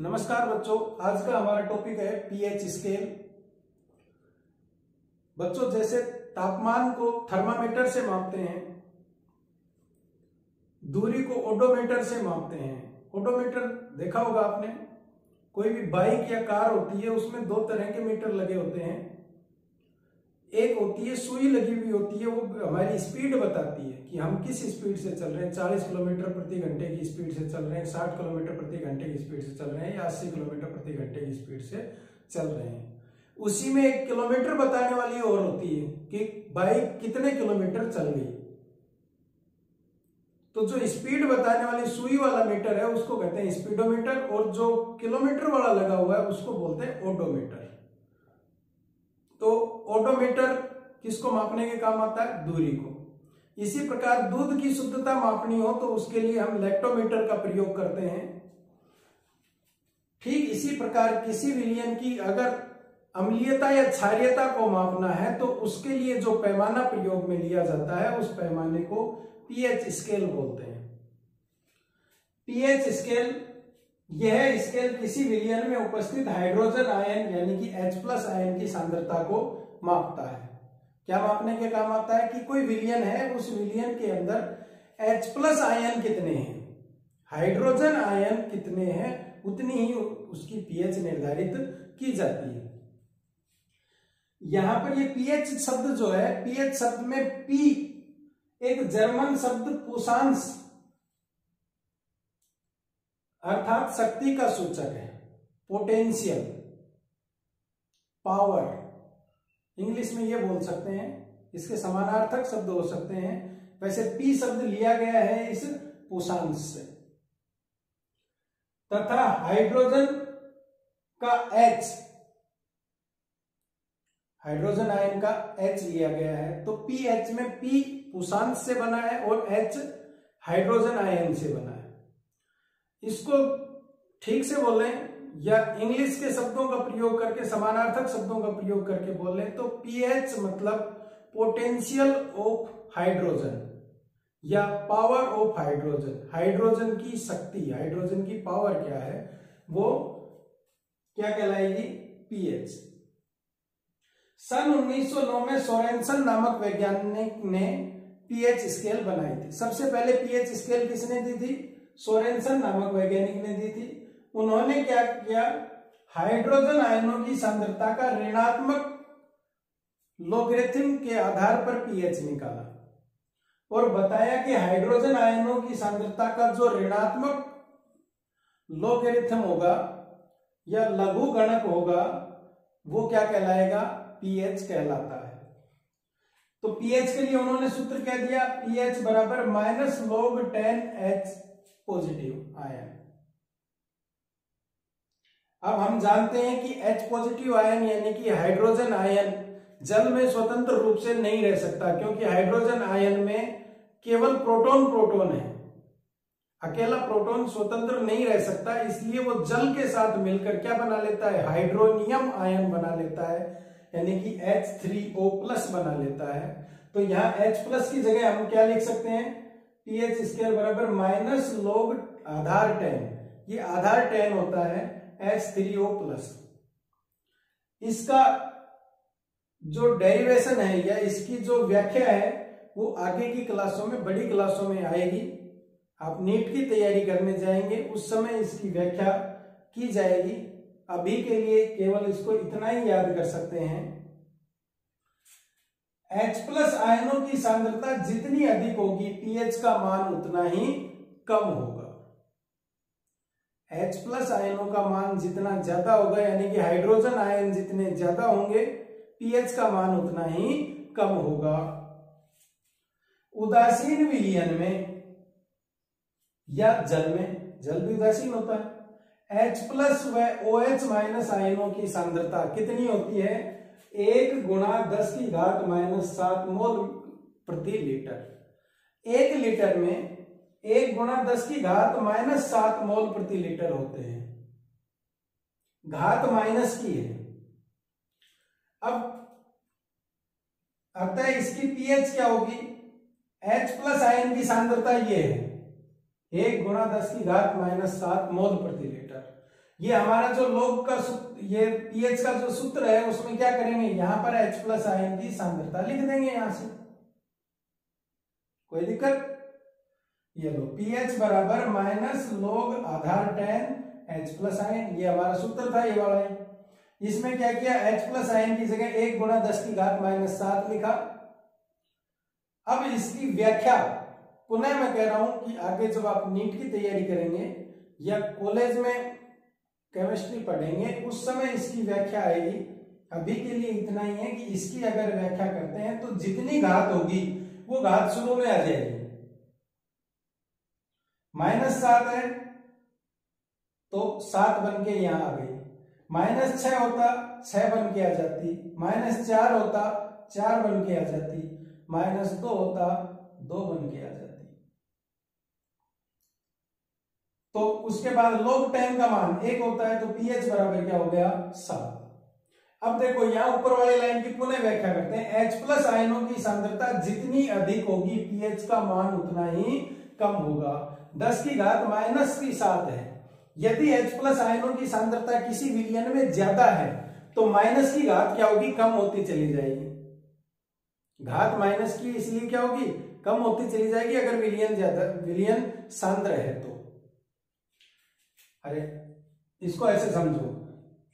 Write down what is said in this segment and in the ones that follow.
नमस्कार बच्चों, आज का हमारा टॉपिक है पीएच स्केल। बच्चों, जैसे तापमान को थर्मामीटर से मापते हैं, दूरी को ओडोमीटर से मापते हैं। ओडोमीटर देखा होगा आपने, कोई भी बाइक या कार होती है उसमें दो तरह के मीटर लगे होते हैं। एक होती है सुई लगी हुई होती है, वो हमारी स्पीड बताती है कि हम किस स्पीड से चल रहे हैं। 40 किलोमीटर प्रति घंटे की स्पीड से चल रहे हैं, 60 किलोमीटर प्रति घंटे की स्पीड से चल रहे हैं या 80 किलोमीटर प्रति घंटे की स्पीड से चल रहे हैं। उसी में एक किलोमीटर बताने वाली और होती है कि बाइक कितने किलोमीटर चल गई। तो जो स्पीड बताने वाली सुई वाला मीटर है उसको कहते हैं स्पीडोमीटर, और जो किलोमीटर वाला लगा हुआ है उसको बोलते हैं ओडोमीटर। तो ओडोमीटर किसको मापने के काम आता है? दूरी को। इसी प्रकार दूध की शुद्धता मापनी हो तो उसके लिए हम लैक्टोमीटर का प्रयोग करते हैं। ठीक इसी प्रकार किसी विलयन की अगर अम्लीयता या क्षारीयता को मापना है तो उसके लिए जो पैमाना प्रयोग में लिया जाता है उस पैमाने को पीएच स्केल बोलते हैं। पीएच स्केल, यह स्केल किसी विलयन में उपस्थित हाइड्रोजन आयन यानी कि H+ आयन की सांद्रता को मापता है। क्या मापने के काम आता है कि कोई विलयन है, उस विलयन के अंदर H+ आयन कितने हैं, हाइड्रोजन आयन कितने हैं, उतनी ही उसकी पीएच निर्धारित की जाती है। यहां पर ये पीएच शब्द जो है, पीएच शब्द में पी एक जर्मन शब्द पुशांस अर्थात शक्ति का सूचक है। पोटेंशियल, पावर, इंग्लिश में ये बोल सकते हैं। इसके समानार्थक शब्द हो सकते हैं। वैसे पी शब्द लिया गया है इस पुशांस से। तथा हाइड्रोजन का H, हाइड्रोजन आयन का H लिया गया है। तो पीएच में पी पुशांस से बना है और H हाइड्रोजन आयन से बना है। इसको ठीक से बोलें या इंग्लिश के शब्दों का प्रयोग करके, समानार्थक शब्दों का प्रयोग करके बोलें तो पीएच मतलब पोटेंशियल ऑफ हाइड्रोजन या पावर ऑफ हाइड्रोजन। हाइड्रोजन की शक्ति, हाइड्रोजन की पावर क्या है, वो क्या कहलाएगी? पीएच। सन 1909 में सोरेनसन नामक वैज्ञानिक ने पीएच स्केल बनाई थी। सबसे पहले पीएच स्केल किसने दी थी? सोरेनसन नामक वैज्ञानिक ने दी थी। उन्होंने क्या किया? हाइड्रोजन आयनों की सांद्रता का ऋणात्मक लोगरिथम के आधार पर पीएच निकाला और बताया कि हाइड्रोजन आयनों की सांद्रता का जो ऋणात्मक लोगरिथम होगा या लघु गणक होगा वो क्या कहलाएगा? पीएच कहलाता है। तो पीएच के लिए उन्होंने सूत्र क्या दिया? पीएच बराबर -log10H पॉजिटिव आयन। अब हम जानते हैं कि H पॉजिटिव आयन यानी कि हाइड्रोजन आयन जल में स्वतंत्र रूप से नहीं रह सकता, क्योंकि हाइड्रोजन आयन में केवल प्रोटॉन है। अकेला प्रोटॉन स्वतंत्र नहीं रह सकता, इसलिए वो जल के साथ मिलकर क्या बना लेता है? हाइड्रोनियम आयन बना लेता है, यानी कि H3O+ बना लेता है। तो यहाँ H+ की जगह हम क्या लिख सकते हैं? पीएच स्केल बराबर -log आधार 10, ये आधार 10 होता है H3O+। इसका जो डेरिवेशन है या इसकी जो व्याख्या है वो आगे की क्लासों में, बड़ी क्लासों में आएगी। आप नीट की तैयारी करने जाएंगे उस समय इसकी व्याख्या की जाएगी। अभी के लिए केवल इसको इतना ही याद कर सकते हैं, H+ आयनों की सांद्रता जितनी अधिक होगी पीएच का मान उतना ही कम होगा। H+ आयनों का मान जितना ज्यादा होगा यानी कि हाइड्रोजन आयन जितने ज्यादा होंगे पीएच का मान उतना ही कम होगा। उदासीन विलयन में या जल में, जल भी उदासीन होता है, H+ व OH- आयनों की सांद्रता कितनी होती है? 1 × 10⁻⁻7 मोल प्रति लीटर। 1 लीटर में 1 × 10⁻⁻7 मोल प्रति लीटर होते हैं। घात माइनस की है। अब अतः इसकी पीएच क्या होगी? H+ आयन की सांद्रता ये है 1 × 10⁻⁻7 मोल प्रति लीटर। ये हमारा जो लोग का ये पीएच का जो सूत्र है उसमें क्या करेंगे, यहां पर H प्लस आयन की सांद्रता लिख देंगे यहां से, कोई दिक्कत। ये लो पीएच बराबर माइनस log आधार 10 H प्लस आयन, ये हमारा सूत्र था ये वाला है। इसमें क्या किया, H प्लस आयन की जगह 1 गुणा 10 की घात माइनस 7 लिखा। अब इसकी व्याख्या पुनः मैं कह रहा हूं कि आगे जब आप नीट की तैयारी करेंगे या कॉलेज में केमिस्ट्री पढ़ेंगे उस समय इसकी व्याख्या आएगी। अभी के लिए इतना ही है कि इसकी अगर व्याख्या करते हैं तो जितनी घात होगी वो घात शुरू में आ जाएगी। -7 है तो 7 बन के यहां आ गई, -6 होता 6 बन के आ जाती, -4 होता 4 बन के आ जाती, -2 होता 2 बन के आ जाती। तो उसके बाद log 10 का मान 1 होता है तो pH बराबर क्या हो गया 7। अब देखो यहां ऊपर वाली लाइन की पुनः व्याख्या करते हैं। H प्लस आयनों की सांद्रता जितनी अधिक होगी pH का मान उतना ही कम होगा। 10 की घात -7 है। यदि H प्लस आयनों की सांद्रता किसी विलयन में ज्यादा है तो माइनस की घात क्या होगी, कम होती चली जाएगी। घात माइनस की इसलिए क्या होगी, कम होती चली जाएगी अगर विलयन सांद्र है तो। अरे इसको ऐसे समझो,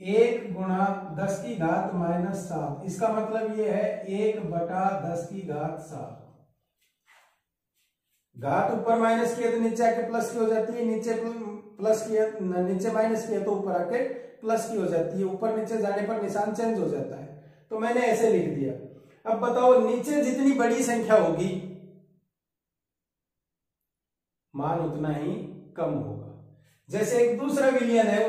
1 गुणा 10 की घात -7, इसका मतलब ये है 1/10 की घात 7। घात ऊपर माइनस की है तो नीचे आके प्लस की हो जाती है, नीचे प्लस की है, नीचे माइनस की है तो ऊपर आके प्लस की हो जाती है। ऊपर नीचे जाने पर निशान चेंज हो जाता है, तो मैंने ऐसे लिख दिया। अब बताओ नीचे जितनी बड़ी संख्या होगी मान उतना ही कम होगा। जैसे एक दूसरा विलयन है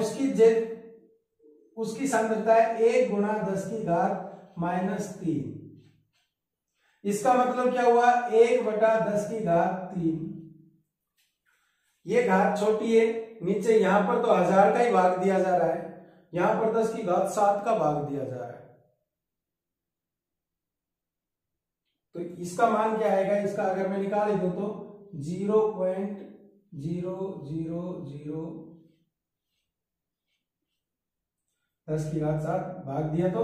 उसकी सांद्रता है 1 गुणा 10 की घात -3। इसका मतलब क्या हुआ, 1/10 की घात 3। ये घात छोटी है, नीचे यहां पर तो 1000 का ही भाग दिया जा रहा है, यहां पर 10 की घात 7 का भाग दिया जा रहा है। तो इसका मान क्या आएगा, इसका अगर मैं निकाल दूं तो 0.000 10 की घात 7 भाग दिया तो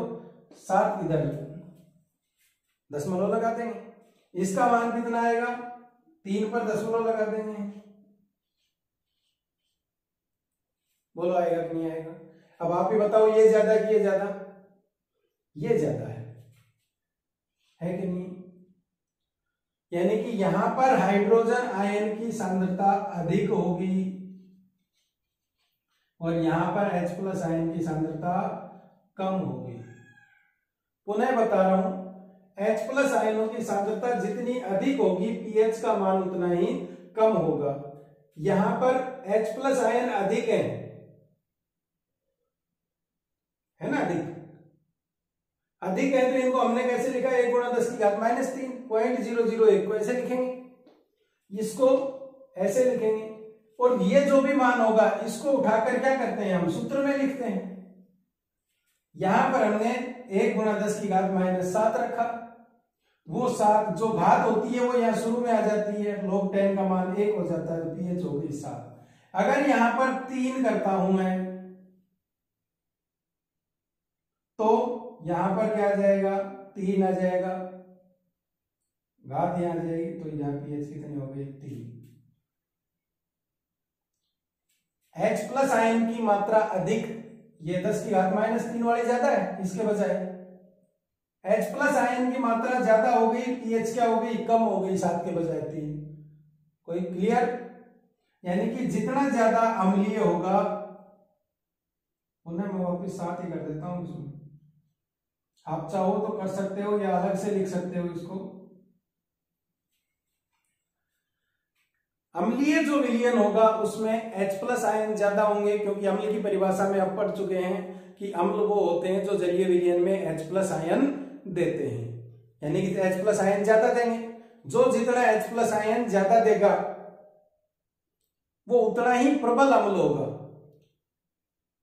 7 इधर दशमलव लगा देंगे। इसका मान कितना आएगा, 3 पर दशमलव लगा देंगे। बोलो आएगा कि नहीं आएगा। अब आप ही बताओ, ये ज्यादा कि ये ज्यादा, ये ज्यादा है कि नहीं। यानी कि यहां पर हाइड्रोजन आयन की सांद्रता अधिक होगी और यहां पर H प्लस आयन की सांद्रता कम होगी। पुनः बता रहा हूं, H प्लस आयनों की सांद्रता जितनी अधिक होगी pH का मान उतना ही कम होगा। यहां पर H प्लस आयन अधिक है ना, अधिक है तो इनको हमने कैसे लिखा, 1 गुणा 10 की घात -3, 0.001 को ऐसे लिखेंगे, इसको ऐसे लिखेंगे, और ये जो भी मान होगा इसको उठाकर क्या करते हैं हम सूत्र में लिखते हैं। यहां पर हमने 1 गुणा 10 की घात -7 रखा, वो 7 जो घात होती है वो यहां शुरू में आ जाती है, log 10 का मान 1 हो जाता है तो pH हो गई 7। अगर यहां पर 3 करता हूं मैं तो यहां पर क्या आ जाएगा, 3 आ जाएगा, घात यहां आ जाएगी तो यहां pH कितनी हो गई 3। H प्लस आयन की मात्रा अधिक, ये 10 की घात -3 वाली ज्यादा है इसके बजाय। H प्लस आयन की मात्रा ज्यादा हो गई, pH क्या हो गई, कम हो गई, 7 के बजाय 3। कोई क्लियर। यानी कि जितना ज्यादा अम्लीय होगा, उन्हें मैं वापिस 7 ही कर देता हूं इसमें, आप चाहो तो कर सकते हो या अलग से लिख सकते हो इसको। अम्लीय जो विलयन होगा उसमें H प्लस आयन ज्यादा होंगे, क्योंकि अम्ल की परिभाषा में आप पढ़ चुके हैं कि अम्ल वो होते हैं जो जलीय विलयन में H प्लस आयन देते हैं, यानी कि H प्लस आयन ज्यादा देंगे। जो जितना H प्लस आयन ज्यादा देगा वो उतना ही प्रबल अम्ल होगा।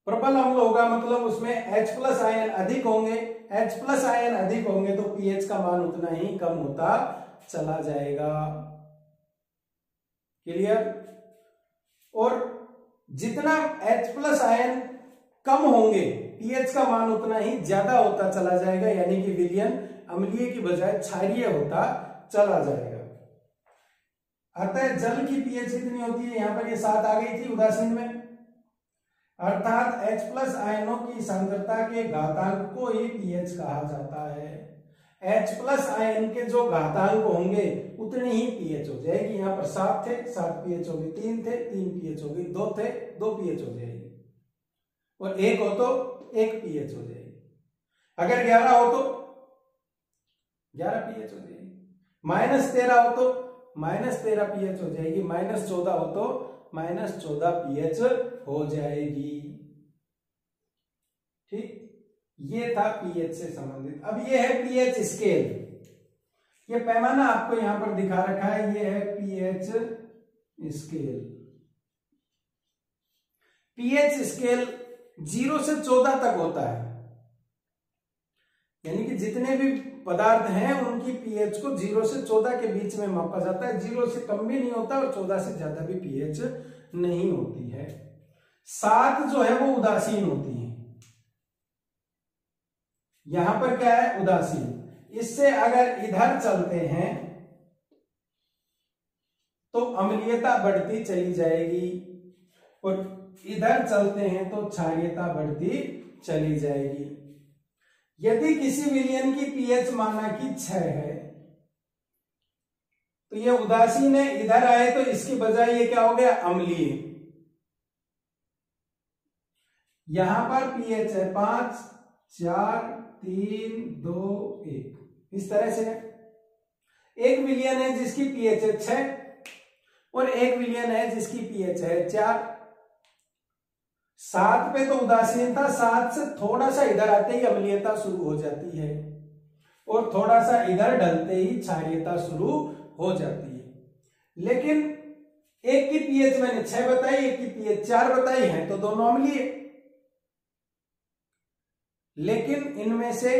प्रबल अम्ल होगा मतलब उसमें H प्लस आयन अधिक होंगे, H प्लस आयन अधिक होंगे तो pH का मान उतना ही कम होता चला जाएगा। क्लियर। और जितना H प्लस आयन कम होंगे पीएच का मान उतना ही ज्यादा होता चला जाएगा, यानी कि विलयन अम्लीय की बजाय क्षारीय होता चला जाएगा। अतः जल की पीएच कितनी होती है, यहां पर ये 7 आ गई थी उदासीन में, अर्थात H+ आयनों की सांद्रता के घातांक को ही पीएच कहा जाता है। H+ आयन के जो घातांक होंगे उतनी ही पीएच हो जाएगी। यहां पर 7 थे, 7 पीएच हो गई, 3 थे, 3 पीएच हो गई, 2 थे, 2 पीएच हो जाएगी, और 1 हो तो 1 पीएच हो जाएगी। अगर 11 हो तो 11 पीएच हो जाएगी, -13 हो तो -13 पीएच हो जाएगी, -14 हो तो -14 पीएच हो जाएगी। ठीक, ये था पीएच से संबंधित। अब ये है पीएच स्केल, ये पैमाना आपको यहां पर दिखा रखा है, ये है पीएच स्केल। पीएच स्केल 0 से 14 तक होता है, यानी कि जितने भी पदार्थ हैं उनकी पीएच को 0 से 14 के बीच में मापा जाता है। 0 से कम भी नहीं होता और 14 से ज्यादा भी पीएच नहीं होती है। 7 जो है वो उदासीन होती है, यहां पर क्या है, उदासीन। इससे अगर इधर चलते हैं तो अम्लीयता बढ़ती चली जाएगी, और इधर चलते हैं तो क्षारीयता बढ़ती चली जाएगी। यदि किसी विलयन की पीएच माना कि 6 है तो ये उदासीन है, इधर आए तो इसकी बजाय ये क्या हो गया, अम्लीय। यहां पर पीएच है 5, 4, 3, 2, 1, इस तरह से है। एक विलयन है जिसकी पीएच है 6 और एक विलयन है जिसकी पीएच है 4। 7 पे तो उदासीन था, 7 से थोड़ा सा इधर आते ही अम्लीयता शुरू हो जाती है, और थोड़ा सा इधर ढलते ही क्षारीयता शुरू हो जाती है। लेकिन एक की पीएच मैंने 6 बताई, एक की पीएच 4 बताई है, तो दोनों अम्लीय। लेकिन इनमें से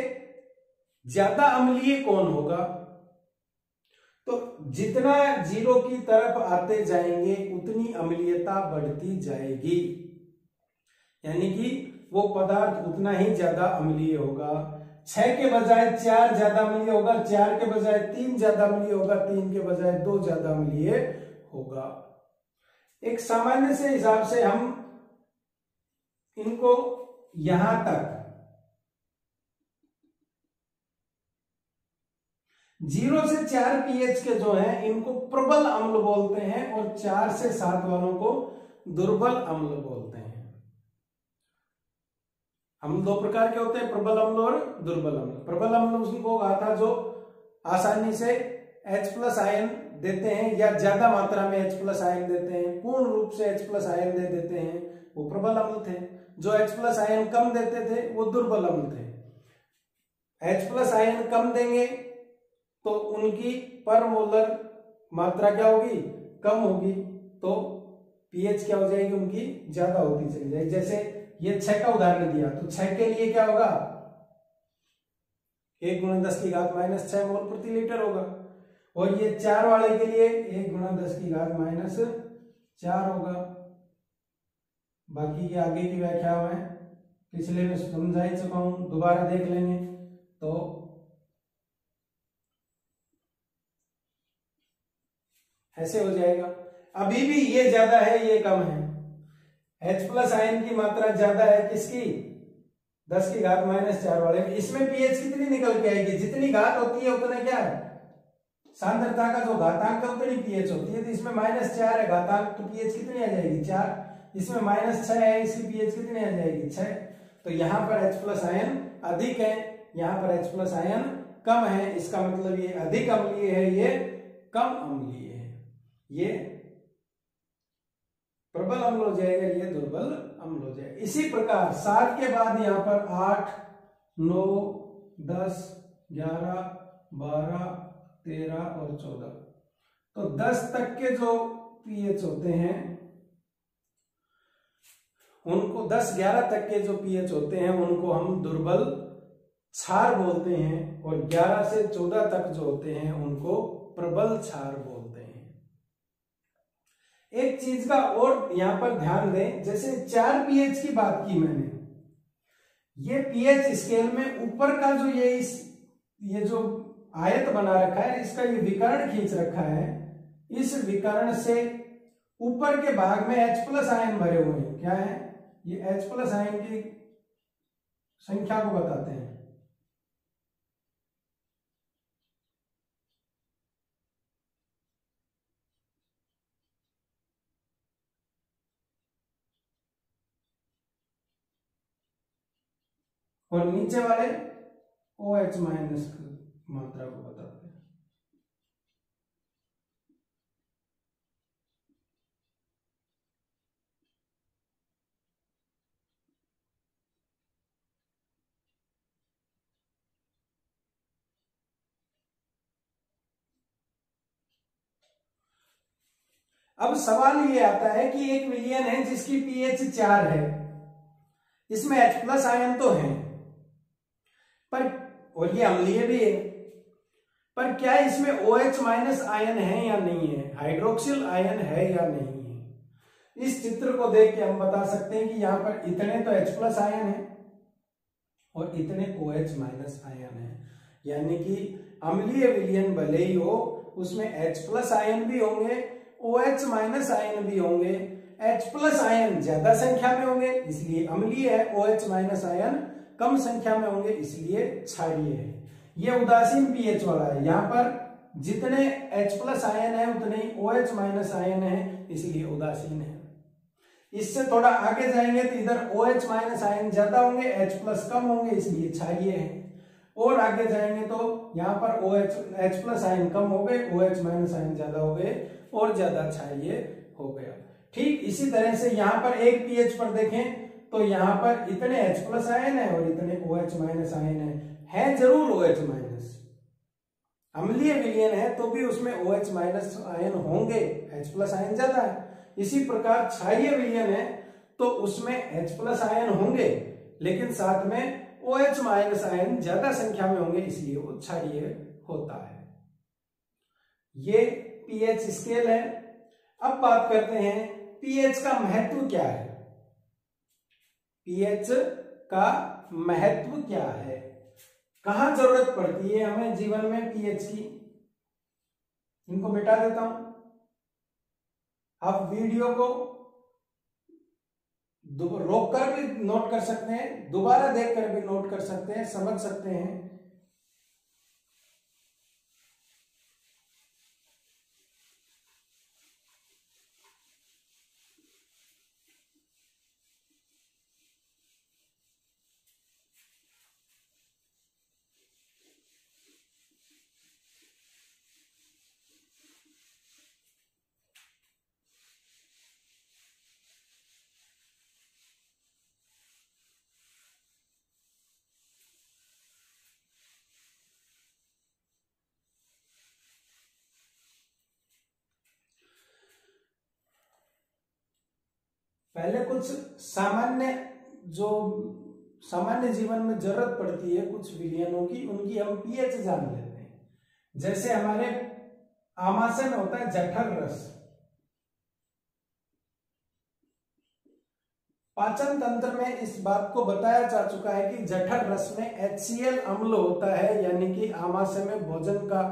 ज्यादा अम्लीय कौन होगा, तो जितना 0 की तरफ आते जाएंगे उतनी अम्लीयता बढ़ती जाएगी, यानी कि वो पदार्थ उतना ही ज्यादा अम्लीय होगा। 6 के बजाय 4 ज्यादा अम्लीय होगा, 4 के बजाय 3 ज्यादा अम्लीय होगा, 3 के बजाय 2 ज्यादा अम्लीय होगा। एक सामान्य से हिसाब से हम इनको यहां तक 0 से 4 पीएच के जो हैं इनको प्रबल अम्ल बोलते हैं, और 4 से 7 वालों को दुर्बल अम्ल बोलते हैं। अम्ल 2 प्रकार के होते हैं, प्रबल अम्ल और दुर्बल अम्ल। प्रबल अम्ल उसको कहा था जो आसानी से H+ आयन देते हैं या ज्यादा मात्रा में H+ आयन देते हैं, पूर्ण रूप से H+ आयन दे देते हैं, वो प्रबल अम्ल थे। जो H+ आयन कम देते थे वो दुर्बल अम्ल थे। H+ आयन कम देंगे तो उनकी पर मोलर मात्रा क्या होगी, कम होगी, तो पीएच क्या हो जाएगी, उनकी ज्यादा होती चली जाएगी। जैसे ये 6 का उदाहरण दिया, तो 6 के लिए क्या होगा, 1 × 10⁻⁻6 मोल प्रति लीटर होगा, और ये 4 वाले के लिए 1 × 10⁻⁻4 होगा। बाकी के आगे की व्याख्या मैं पिछले में समझा ही चुका हूं, दोबारा देख लेंगे तो ऐसे हो जाएगा। अभी भी ये ज्यादा है, ये कम है। H+ आयन की मात्रा ज्यादा है किसकी, 10⁻⁻4 वाले में। इसमें पीएच कितनी निकल के आएगी, जितनी घात होती है उतना क्या है, सांद्रता का जो घातांक है उतनी पीएच होती है। तो इसमें -4 है घातांक, तो पीएच कितनी आ जाएगी, 4। इसमें -6 है, इसकी पीएच कितनी आ जाएगी, 6। तो यहां पर H+ आयन अधिक है, यहां पर H+ आयन कम है। इसका मतलब ये अधिक अम्लीय है, ये कम अम्लीय है। ये प्रबल अम्ल हो जाएगा, ये दुर्बल अम्ल हो जाएगा। इसी प्रकार 7 के बाद यहां पर 8, 9, 10, 11, 12, 13 और 14, तो 10 तक के जो पीएच होते हैं उनको, 10, 11 तक के जो पीएच होते हैं उनको हम दुर्बल क्षार बोलते हैं, और 11 से 14 तक जो होते हैं उनको प्रबल क्षार बोलते हैं। एक चीज का और यहां पर ध्यान दें, जैसे 4 पीएच की बात की मैंने, ये पीएच स्केल में ऊपर का जो ये जो आयत बना रखा है, इसका ये विकर्ण खींच रखा है, इस विकर्ण से ऊपर के भाग में H प्लस आयन भरे हुए हैं। क्या है ये? H प्लस आयन की संख्या को बताते हैं। और नीचे वाले OH माइनस की मात्रा को बताते हैं। अब सवाल ये आता है कि एक विलयन है जिसकी पीएच 4 है, इसमें H प्लस आयन तो है पर, और ये अम्लीय भी है, पर क्या इसमें OH माइनस आयन है या नहीं है, हाइड्रोक्सिल आयन है या नहीं है। इस चित्र को देख के हम बता सकते हैं कि यहां पर इतने तो H प्लस आयन है और इतने OH माइनस आयन है, यानी कि अम्लीय विलयन भले ही हो उसमें H प्लस आयन भी होंगे, OH माइनस आयन भी होंगे। H प्लस आयन ज्यादा संख्या में होंगे इसलिए अम्लीय है, OH माइनस आयन कम संख्या में होंगे इसलिए क्षारीय है। ये उदासीन पीएच वाला है, यहाँ पर जितने H प्लस आयन है उतने ही OH माइनस आयन है इसलिए उदासीन है। इससे थोड़ा आगे जाएंगे तो इधर OH माइनस आयन ज्यादा होंगे, H प्लस कम होंगे इसलिए क्षारीय है। और आगे जाएंगे तो यहाँ पर H प्लस आयन कम हो गए, OH माइनस आयन ज्यादा हो गए और ज्यादा क्षारीय हो गया। ठीक इसी तरह से यहाँ पर एक पीएच पर देखें तो यहाँ पर इतने H प्लस आयन है और इतने OH माइनस आयन है जरूर OH माइनस, अम्लीय विलयन है तो भी उसमें OH माइनस आयन होंगे, H प्लस आयन ज्यादा है। इसी प्रकार क्षारीय विलयन है तो उसमें H प्लस आयन होंगे लेकिन साथ में OH माइनस आयन ज्यादा संख्या में होंगे इसलिए वो क्षारीय होता है। ये पीएच स्केल है। अब बात करते हैं पीएच का महत्व क्या है। पीएच का महत्व क्या है, कहां जरूरत पड़ती है हमें जीवन में पीएच की। इनको मिटा देता हूं, आप वीडियो को रोक कर भी नोट कर सकते हैं, दोबारा देखकर भी नोट कर सकते हैं, समझ सकते हैं। पहले कुछ सामान्य जीवन में जरूरत पड़ती है कुछ विलयनों की, उनकी हम पीएच जान लेते हैं। जैसे हमारे आमाशय में होता है जठर रस, पाचन तंत्र में इस बात को बताया जा चुका है कि जठर रस में HCl अम्ल होता है, यानी कि आमाशय में भोजन का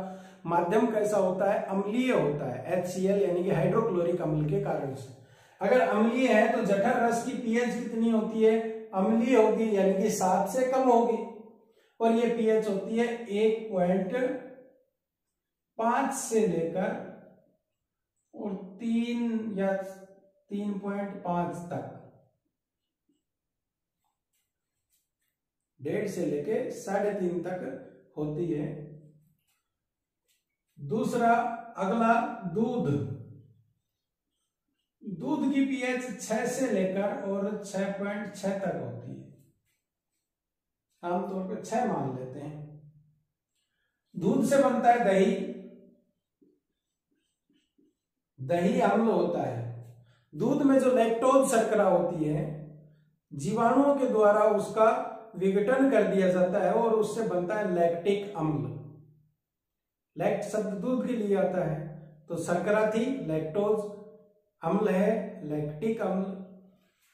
माध्यम कैसा होता है, अम्लीय होता है। HCl यानी कि हाइड्रोक्लोरिक अम्ल के कारण से। अगर अम्लीय है तो जठर रस की पीएच कितनी होती है, अम्लीय होगी यानी कि 7 से कम होगी, और ये पीएच होती है 1.5 से लेकर और 3 या 3.5 तक, 1.5 से लेके 3.5 तक होती है। दूसरा अगला दूध की पीएच 6 से लेकर और 6.6 तक होती है, आमतौर पर 6 मान लेते हैं। दूध से बनता है दही अम्ल होता है। दूध में जो लैक्टोज शर्करा होती है, जीवाणुओं के द्वारा उसका विघटन कर दिया जाता है और उससे बनता है लैक्टिक अम्ल। लैक्ट शब्द दूध के लिए आता है, तो शर्करा थी, लैक्टोज अम्ल है, लैक्टिक अम्ल।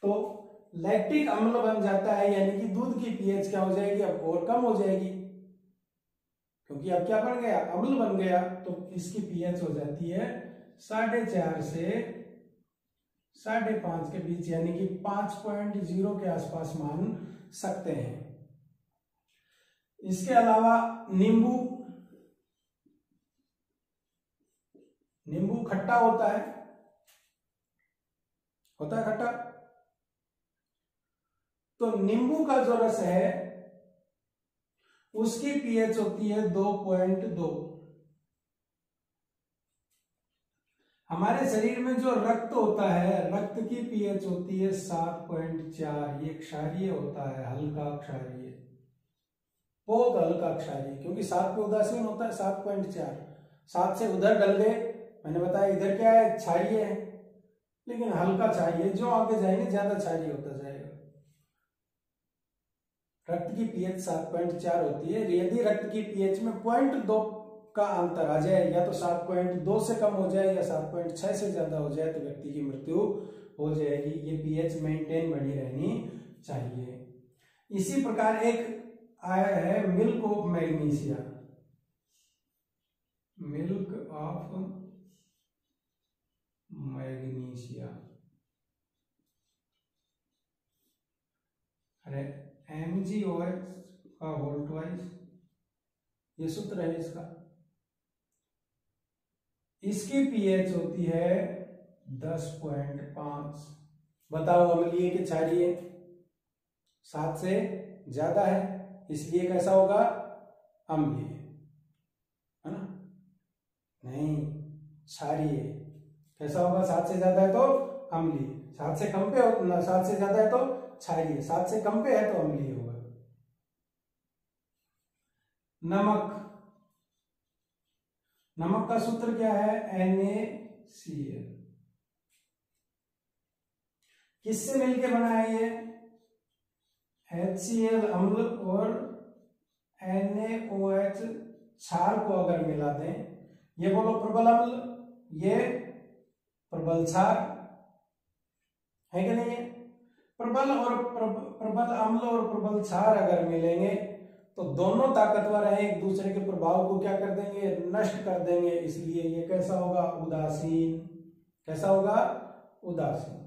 तो लैक्टिक अम्ल बन जाता है, यानी कि दूध की पीएच क्या हो जाएगी, अब और कम हो जाएगी, क्योंकि अब क्या बन गया, अम्ल बन गया। तो इसकी पीएच हो जाती है 4.5 से 5.5 के बीच, यानी कि 5.0 के आसपास मान सकते हैं। इसके अलावा नींबू खट्टा होता है खट्टा। तो नींबू का जो रस है उसकी पीएच होती है 2.2। हमारे शरीर में जो रक्त होता है, रक्त की पीएच होती है 7.4। ये क्षारीय होता है, हल्का क्षारीय, बहुत हल्का क्षारीय, क्योंकि 7 पे उदासीन होता है। 7.4, 7 से उधर डल गए, मैंने बताया इधर क्या है, क्षारीय है, लेकिन हल्का क्षारीय, जो आगे जाएंगे ज्यादा क्षारीय होता जाएगा। रक्त की पीएच 7.4 होती है। यदि रक्त की पीएच में 0.2 का अंतर आ जाए, या तो 7.2 से कम हो जाए या 7.6 से ज्यादा हो जाए, तो व्यक्ति की मृत्यु हो जाएगी। ये पीएच मेंटेन बनी रहनी चाहिए। इसी प्रकार एक आया है milk of magnesia, milk of magnesia, अरे MgOH का होल ट्वाइस, ये सूत्र है इसका। इसकी पीएच होती है 10.5। बताओ अम्लीय के क्षारीय, 7 से ज्यादा है, इसलिए कैसा होगा, अम्लीय, है ना? नहीं, क्षारीय। कैसा होगा, 7 से ज्यादा है तो अम्लीय, 7 से कम पे हो, 7 से ज्यादा है तो क्षारीय, 7 से कम पे है तो अम्लीय होगा। नमक का सूत्र क्या है, NaCl। किससे मिलके बना है ये, HCl अम्ल और NaOH क्षार को अगर मिला दें, ये बोलो प्रबल अम्ल, ये प्रबल क्षार है कि नहीं है? प्रबल अम्ल और प्रबल क्षार अगर मिलेंगे तो दोनों ताकतवर हैं, एक दूसरे के प्रभाव को क्या कर देंगे, नष्ट कर देंगे। इसलिए ये कैसा होगा, उदासीन। कैसा होगा, उदासीन।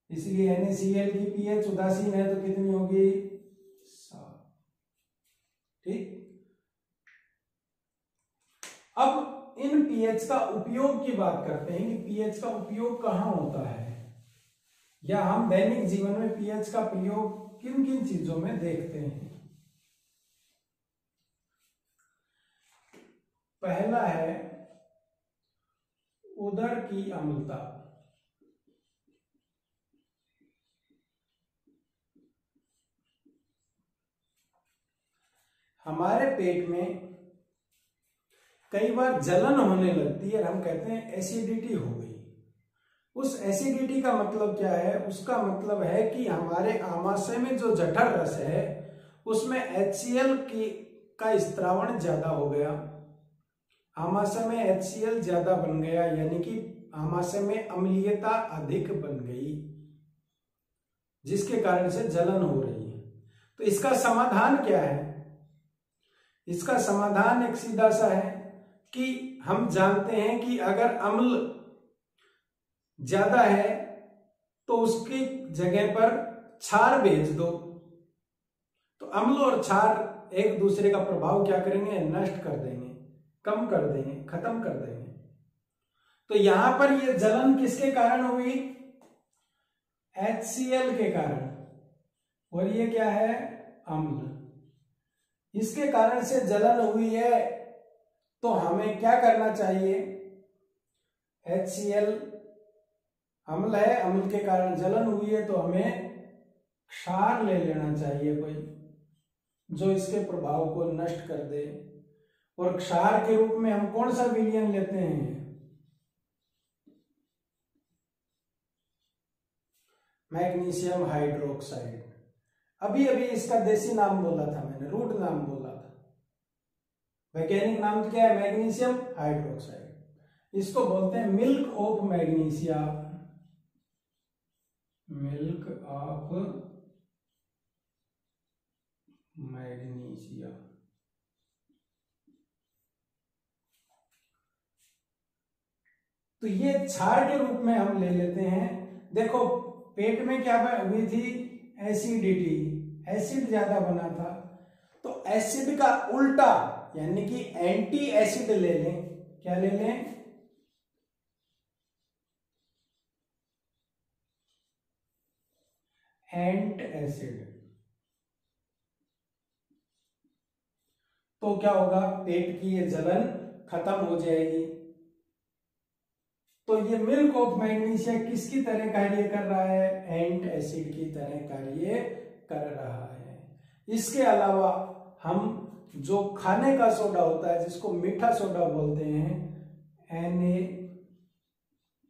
इसलिए NaCl की पीएच उदासीन है तो कितनी होगी, 7। ठीक। अब इन पीएच का उपयोग की बात करते हैं कि पीएच का उपयोग कहां होता है, या हम दैनिक जीवन में पीएच का प्रयोग किन किन चीजों में देखते हैं। पहला है उदर की अम्लता। हमारे पेट में कई बार जलन होने लगती है, हम कहते हैं एसिडिटी हो गई। उस एसिडिटी का मतलब क्या है, उसका मतलब है कि हमारे आमाशय में जो जठर रस है उसमें HCl का स्त्रावण ज्यादा हो गया, आमाशय में HCl ज्यादा बन गया, यानी कि आमाशय में अम्लीयता अधिक बन गई, जिसके कारण से जलन हो रही है। तो इसका समाधान क्या है, इसका समाधान एक सीधा सा है कि हम जानते हैं कि अगर अम्ल ज्यादा है तो उसकी जगह पर क्षार भेज दो, तो अम्ल और क्षार एक दूसरे का प्रभाव क्या करेंगे, नष्ट कर देंगे, कम कर देंगे, खत्म कर देंगे। तो यहां पर ये जलन किसके कारण हुई, HCl के कारण, और ये क्या है, अम्ल। इसके कारण से जलन हुई है तो हमें क्या करना चाहिए, HCl अम्ल है, अम्ल के कारण जलन हुई है तो हमें क्षार ले लेना चाहिए कोई, जो इसके प्रभाव को नष्ट कर दे। और क्षार के रूप में हम कौन सा विलयन लेते हैं, मैग्नीशियम हाइड्रोक्साइड। अभी अभी इसका देसी नाम बोला था मैंने, रूट नाम बोला था, वैज्ञानिक नाम क्या है, मैग्नीशियम हाइड्रोक्साइड। इसको बोलते हैं milk of magnesia, milk of magnesia. तो ये क्षार के रूप में हम ले लेते हैं। देखो पेट में क्या हुई थी, एसिडिटी, एसिड ज्यादा बना था, तो एसिड का उल्टा यानी कि एंटी एसिड ले लें। क्या ले लें, एंट एसिड। तो क्या होगा, पेट की ये जलन खत्म हो जाएगी। तो ये मिल्क ऑफ मैग्नीशिया किसकी तरह कार्य कर रहा है, एंट एसिड की तरह कार्य कर रहा है। इसके अलावा हम जो खाने का सोडा होता है जिसको मीठा सोडा बोलते हैं,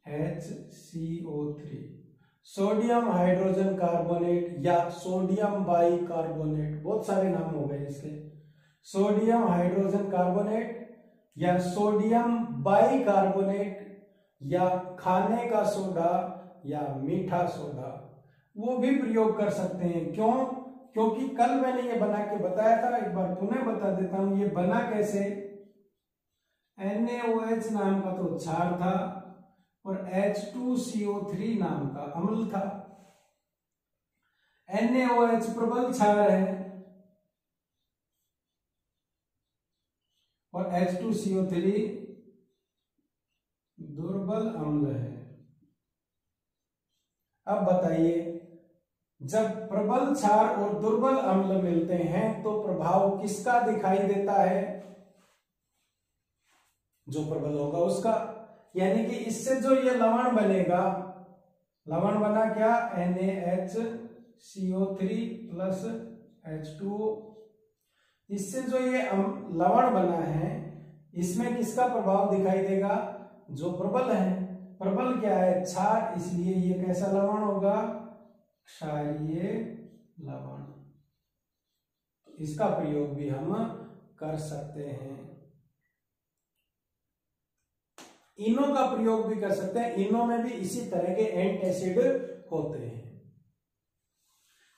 NaHCO3, सोडियम हाइड्रोजन कार्बोनेट या सोडियम बाइकार्बोनेट, बहुत सारे नाम हो गए इसके, सोडियम हाइड्रोजन कार्बोनेट या सोडियम बाइकार्बोनेट या खाने का सोडा या मीठा सोडा, वो भी प्रयोग कर सकते हैं। क्यों, क्योंकि कल मैंने ये बना के बताया था, एक बार पुनः बता देता हूं ये बना कैसे। NaOH नाम का तो क्षार था और H2CO3 नाम का अम्ल था। NaOH प्रबल क्षार है और H2CO3 दुर्बल अम्ल है। अब बताइए, जब प्रबल क्षार और दुर्बल अम्ल मिलते हैं तो प्रभाव किसका दिखाई देता है, जो प्रबल होगा उसका। यानी कि इससे जो ये लवण बनेगा, लवण बना क्या, NaHCO3 प्लस H2O। इससे जो ये लवण बना है इसमें किसका प्रभाव दिखाई देगा, जो प्रबल है। प्रबल क्या है, क्षार, इसलिए ये कैसा लवण होगा, क्षारीय लवण। इसका प्रयोग भी हम कर सकते हैं। इनो का प्रयोग भी कर सकते हैं, इनो में भी इसी तरह के एंट एसिड होते हैं।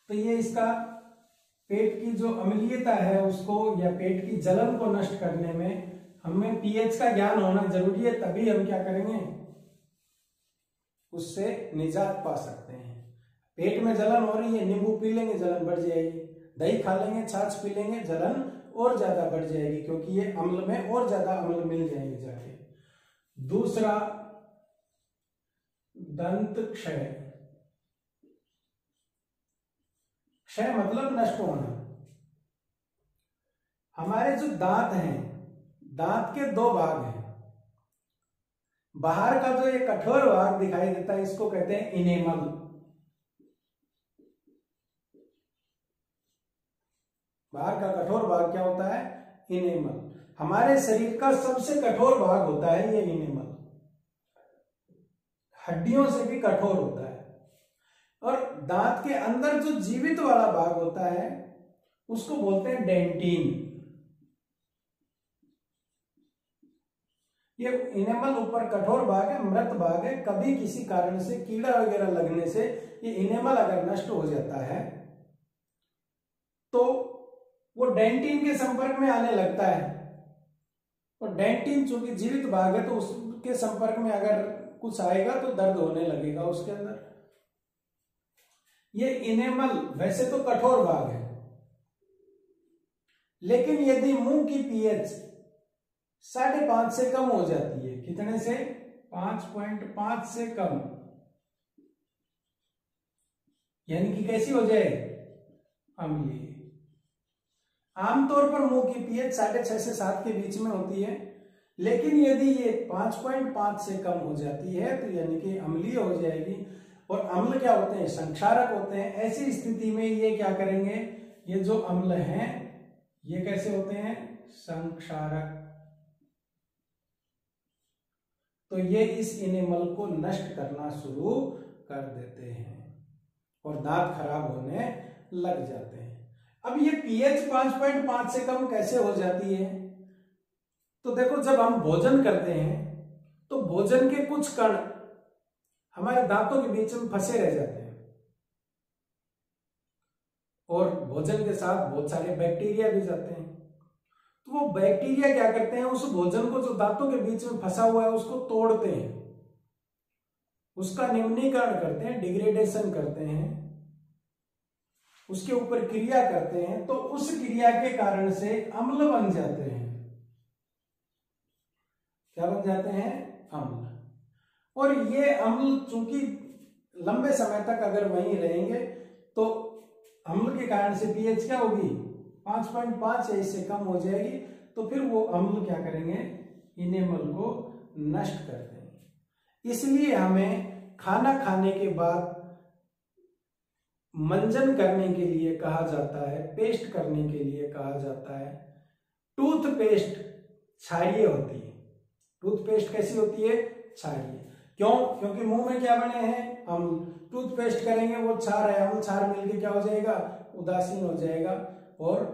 तो ये इसका पेट की जो अम्लीयता है उसको या पेट की जलन को नष्ट करने में हमें पीएच का ज्ञान होना जरूरी है, तभी हम क्या करेंगे, उससे निजात पा सकते हैं। पेट में जलन हो रही है, नींबू पी लेंगे जलन बढ़ जाएगी, दही खा लेंगे, छाछ पी लेंगे, जलन और ज्यादा बढ़ जाएगी, क्योंकि ये अम्ल में और ज्यादा अम्ल मिल जाएंगे जाके। दूसरा, दंत क्षय। क्षय मतलब नष्ट होना। हमारे जो दांत हैं, दांत के दो भाग हैं। बाहर का जो ये कठोर भाग दिखाई देता है इसको कहते हैं इनेमल। बाहर का कठोर भाग क्या होता है, इनेमल। हमारे शरीर का सबसे कठोर भाग होता है ये इनेमल, हड्डियों से भी कठोर होता है। और दांत के अंदर जो जीवित वाला भाग होता है उसको बोलते हैं डेंटिन। ये इनेमल ऊपर कठोर भाग है, मृत भाग है। कभी किसी कारण से कीड़ा वगैरह लगने से ये इनेमल अगर नष्ट हो जाता है तो वो डेंटिन के संपर्क में आने लगता है। और डेंटिन चूंकि जीवित भाग है तो उसके संपर्क में अगर कुछ आएगा तो दर्द होने लगेगा उसके अंदर। ये इनेमल वैसे तो कठोर भाग है, लेकिन यदि मुंह की पीएच 5.5 से कम हो जाती है, कितने से, 5.5 से कम, यानी कि कैसी हो जाए, अम्लीय। आमतौर पर मुंह की पीएच 6.5 से 7 के बीच में होती है, लेकिन यदि ये 5.5 से कम हो जाती है तो यानी कि अम्लीय हो जाएगी। और अम्ल क्या होते हैं, संक्षारक होते हैं। ऐसी स्थिति में ये क्या करेंगे, ये जो अम्ल हैं ये कैसे होते हैं, संक्षारक। तो ये इस इनेमल को नष्ट करना शुरू कर देते हैं और दांत खराब होने लग जाते हैं। अब ये पीएच 5.5 से कम कैसे हो जाती है, तो देखो जब हम भोजन करते हैं तो भोजन के कुछ कण हमारे दांतों के बीच में फंसे रह जाते हैं और भोजन के साथ बहुत सारे बैक्टीरिया भी जाते हैं। तो वो बैक्टीरिया क्या करते हैं, उस भोजन को जो दांतों के बीच में फंसा हुआ है उसको तोड़ते हैं, उसका निम्नीकरण करते हैं, डिग्रेडेशन करते हैं, उसके ऊपर क्रिया करते हैं। तो उस क्रिया के कारण से अम्ल बन जाते हैं। क्या बन जाते हैं? अम्ल। और ये अम्ल चूंकि लंबे समय तक अगर वहीं रहेंगे तो अम्ल के कारण से पीएच क्या होगी? 5.5 या इससे कम हो जाएगी। तो फिर वो अम्ल क्या करेंगे? इनेमल को नष्ट कर देंगे। इसलिए हमें खाना खाने के बाद मंजन करने के लिए कहा जाता है, पेस्ट करने के लिए कहा जाता है। टूथपेस्ट क्षारीय होती है। टूथपेस्ट कैसी होती है? क्षारीय। क्यों? क्योंकि मुंह में क्या बने हैं? अम्ल। टूथपेस्ट करेंगे वो क्षार है, अम्ल क्षार मिलकर क्या हो जाएगा? उदासीन हो जाएगा और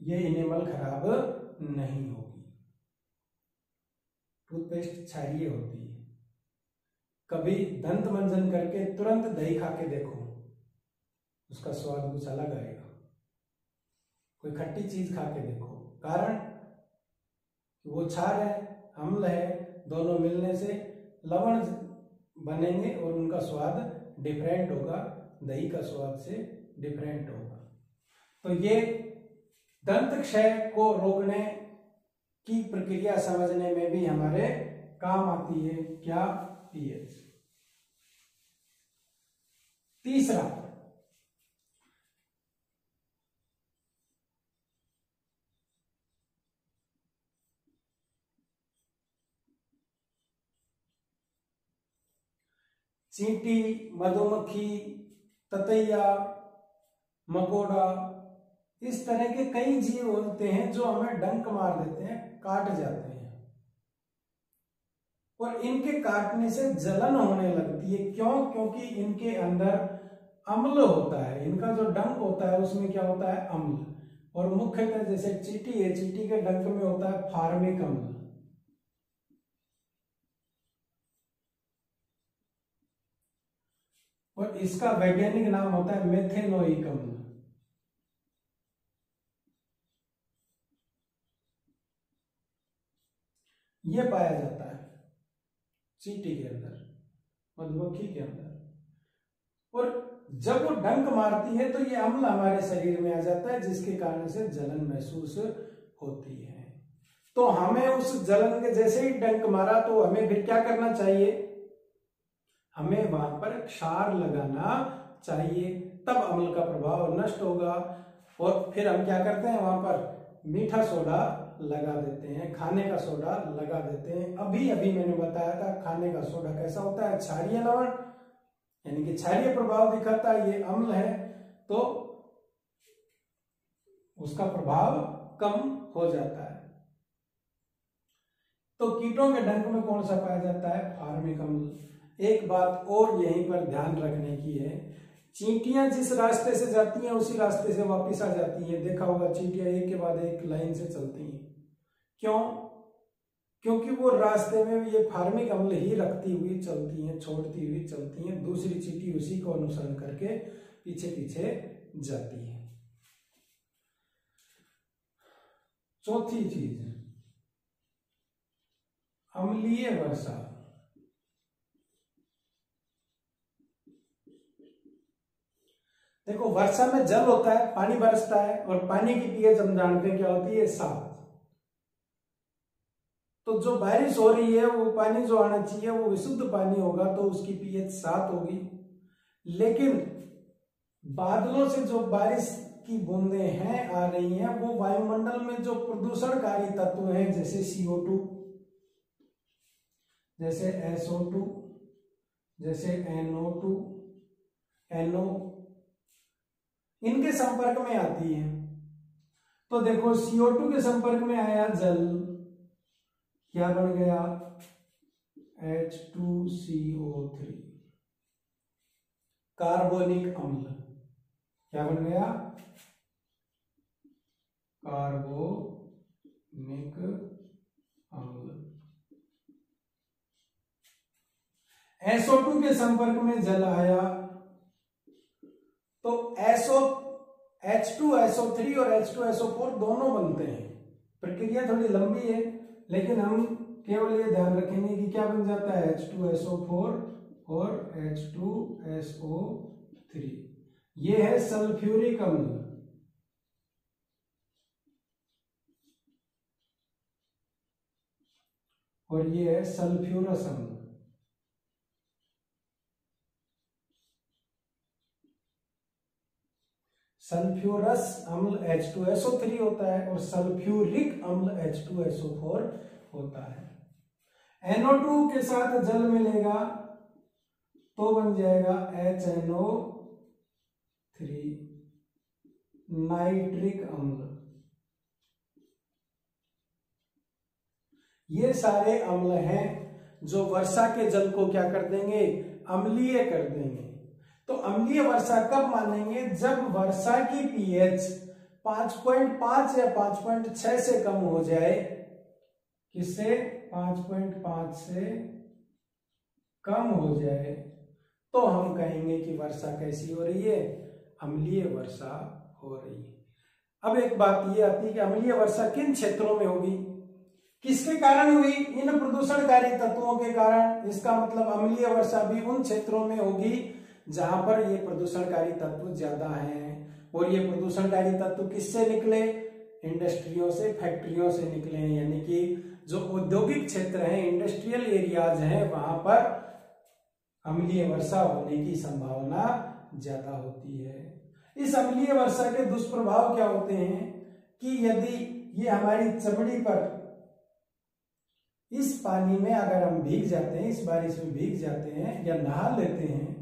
ये इनेमल खराब नहीं होगी। टूथपेस्ट क्षारीय होती है। कभी दंत मंजन करके तुरंत दही खा के देखो, उसका स्वाद कुछ अलग आएगा। कोई खट्टी चीज खा के देखो, कारण वो क्षार है, अम्ल है, दोनों मिलने से लवण बनेंगे और उनका स्वाद डिफरेंट होगा, दही का स्वाद से डिफरेंट होगा। तो ये दंत क्षय को रोकने की प्रक्रिया समझने में भी हमारे काम आती है। क्या? पीएच। तीसरा, चींटी, मधुमक्खी, ततैया, मकोड़ा, इस तरह के कई जीव होते हैं जो हमें डंक मार देते हैं, काट जाते हैं और इनके काटने से जलन होने लगती है। क्यों? क्योंकि इनके अंदर अम्ल होता है। इनका जो डंक होता है उसमें क्या होता है? अम्ल। और मुख्यतः जैसे चींटी है, चींटी के डंक में होता है फार्मिक अम्ल। और इसका वैज्ञानिक नाम होता है मेथेनोइक अम्ल। यह पाया जाता है चींटी के अंदर, मधुमक्खी के अंदर। और जब वो डंक मारती है तो ये अम्ल हमारे शरीर में आ जाता है, जिसके कारण से जलन महसूस होती है। तो हमें उस जलन के जैसे ही डंक मारा तो हमें फिर क्या करना चाहिए? हमें वहां पर क्षार लगाना चाहिए, तब अम्ल का प्रभाव नष्ट होगा। और फिर हम क्या करते हैं? वहां पर मीठा सोडा लगा देते हैं, खाने का सोडा लगा देते हैं। अभी अभी मैंने बताया था खाने का सोडा कैसा होता है? क्षारीय लवण, यानी कि क्षारीय प्रभाव दिखाता है। ये अम्ल है तो उसका प्रभाव कम हो जाता है। तो कीटों के डंक में कौन सा पाया जाता है? फार्मिक अम्ल। एक बात और यहीं पर ध्यान रखने की है, चींटियां जिस रास्ते से जाती हैं उसी रास्ते से वापस आ जाती हैं। देखा होगा चींटियां एक के बाद एक लाइन से चलती हैं। क्यों? क्योंकि वो रास्ते में ये फार्मिक अम्ल ही रखती हुई चलती हैं, छोड़ती हुई चलती हैं। दूसरी चींटी उसी को अनुसरण करके पीछे पीछे जाती है। चौथी चीज, अम्लीय वर्षा। देखो, वर्षा में जल होता है, पानी बरसता है और पानी की पीएच हम जानते हैं क्या होती है? 7। तो जो बारिश हो रही है वो पानी जो आना चाहिए वो विशुद्ध पानी होगा, तो उसकी पीएच 7 होगी। लेकिन बादलों से जो बारिश की बूंदें हैं आ रही हैं, वो वायुमंडल में जो प्रदूषणकारी तत्व हैं जैसे CO2, जैसे SO2, जैसे NO2, NO, इनके संपर्क में आती है। तो देखो, CO2 के संपर्क में आया जल, क्या बन गया? H2CO3, कार्बोनिक अम्ल। क्या बन गया? कार्बोनिक अम्ल। SO2 के संपर्क में जल आया तो H2SO3 और H2SO4 दोनों बनते हैं। प्रक्रिया थोड़ी लंबी है, लेकिन हम केवल ये ध्यान रखेंगे कि क्या बन जाता है, H2SO4 और H2SO3। ये है सल्फ्यूरिक अम्ल, और ये है सल्फ्यूरस अम्ल। सल्फ्यूरस अम्ल H2SO3 होता है और सल्फ्यूरिक अम्ल H2SO4 होता है। NO2 के साथ जल मिलेगा तो बन जाएगा HNO3 नाइट्रिक अम्ल। ये सारे अम्ल हैं जो वर्षा के जल को क्या कर देंगे, अम्लीय कर देंगे। तो अम्लीय वर्षा कब मानेंगे, जब वर्षा की पीएच 5.5 या 5.6 से कम हो जाए। किससे, 5.5 से कम हो जाए तो हम कहेंगे कि वर्षा कैसी हो रही है, अम्लीय वर्षा हो रही है। अब एक बात ये आती है कि अम्लीय वर्षा किन क्षेत्रों में होगी, किसके कारण हुई, इन प्रदूषणकारी तत्वों के कारण। इसका मतलब अम्लीय वर्षा भी उन क्षेत्रों में होगी जहां पर ये प्रदूषणकारी तत्व ज्यादा हैं। और ये प्रदूषणकारी तत्व किससे निकले, इंडस्ट्रियों से, फैक्ट्रियों से निकले हैं। यानी कि जो औद्योगिक क्षेत्र हैं, इंडस्ट्रियल एरियाज हैं, वहां पर अम्लीय वर्षा होने की संभावना ज्यादा होती है। इस अम्लीय वर्षा के दुष्प्रभाव क्या होते हैं कि यदि ये हमारी चमड़ी पर, इस पानी में अगर हम भीग जाते हैं, इस बारिश में भीग जाते हैं या नहा लेते हैं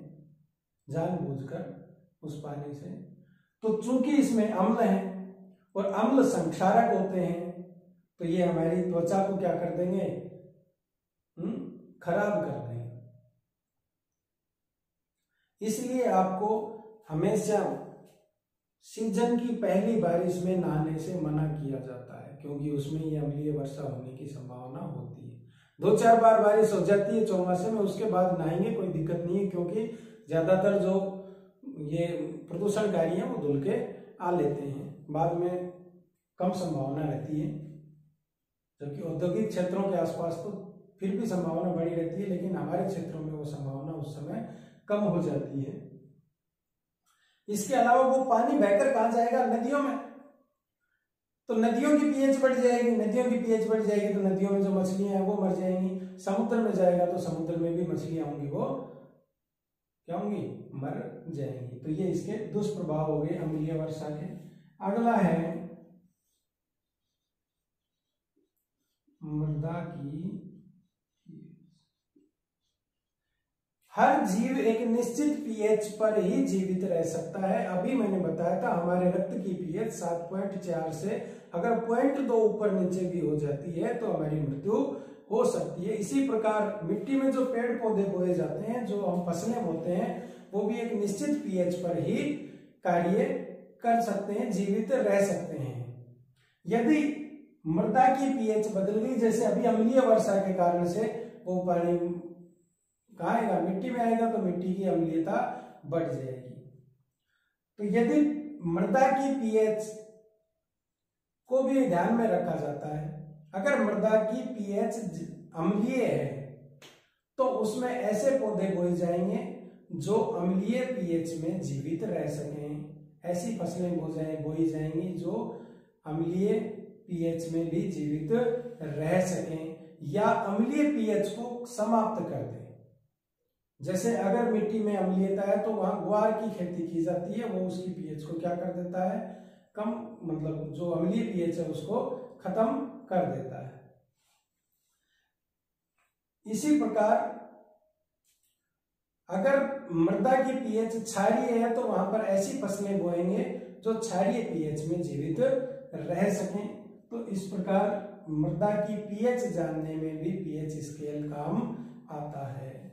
जानबूझकर उस पानी से, तो चूंकि इसमें अम्ल हैं और अम्ल संक्षारक होते हैं, तो ये हमारी त्वचा को क्या कर देंगे, खराब कर देंगे। इसलिए आपको हमेशा सीजन की पहली बारिश में नहाने से मना किया जाता है, क्योंकि उसमें ये अम्लीय वर्षा होने की संभावना होती है। 2-4 बार बारिश हो जाती है चौमासे में, उसके बाद नहाएंगे कोई दिक्कत नहीं है, क्योंकि ज्यादातर जो ये प्रदूषणकारी हैं वो धुल के आ लेते हैं, बाद में कम संभावना रहती है। जबकि औद्योगिक क्षेत्रों के आसपास तो फिर भी संभावना बड़ी रहती है, लेकिन हमारे क्षेत्रों में वो संभावना उस समय कम हो जाती है। इसके अलावा वो पानी बहकर कहां जाएगा, नदियों में। तो नदियों की पीएच बढ़ जाएगी, नदियों की पीएच बढ़ जाएगी तो नदियों में जो मछलियां हैं वो मर जाएंगी। समुद्र में जाएगा तो समुद्र में भी मछलियां होंगी, वो क्या होंगी, मर जाएंगी। तो ये इसके दुष्प्रभाव हो गए अम्लीय वर्षा के। अगला है मृदा की। हर जीव एक निश्चित पीएच पर ही जीवित रह सकता है। अभी मैंने बताया था हमारे रक्त की पीएच 7.4 से अगर 0.2 ऊपर नीचे भी हो जाती है तो हमारी मृत्यु हो सकती है। इसी प्रकार मिट्टी में जो पेड़ पौधे बोए जाते हैं, जो हम फसलें बोते हैं, वो भी एक निश्चित पीएच पर ही कार्य कर सकते हैं, जीवित रह सकते हैं। यदि मृदा की पीएच बदल गई, जैसे अभी अम्लीय वर्षा के कारण से वो पानी कहाँ आएगा, मिट्टी में आएगा, तो मिट्टी की अम्लीयता बढ़ जाएगी। तो यदि मृदा की पीएच को भी ध्यान में रखा जाता है, अगर मृदा की पीएच अम्लीय है तो उसमें ऐसे पौधे बोए जाएंगे जो अम्लीय पीएच में जीवित रह सकें। ऐसी फसलें बोई जाएंगी जो अम्लीय पीएच में भी जीवित रह सकें या अम्लीय पीएच को समाप्त कर दें। जैसे अगर मिट्टी में अम्लीयता है तो वहां ग्वार की खेती की जाती है, वो उसकी पीएच को क्या कर देता है, कम, मतलब जो अम्लीय पीएच है उसको खत्म कर देता है। इसी प्रकार अगर मृदा की पीएच क्षारीय है तो वहां पर ऐसी फसलें बोएंगे जो क्षारीय पीएच में जीवित रह सकें। तो इस प्रकार मृदा की पीएच जानने में भी पीएच स्केल काम आता है।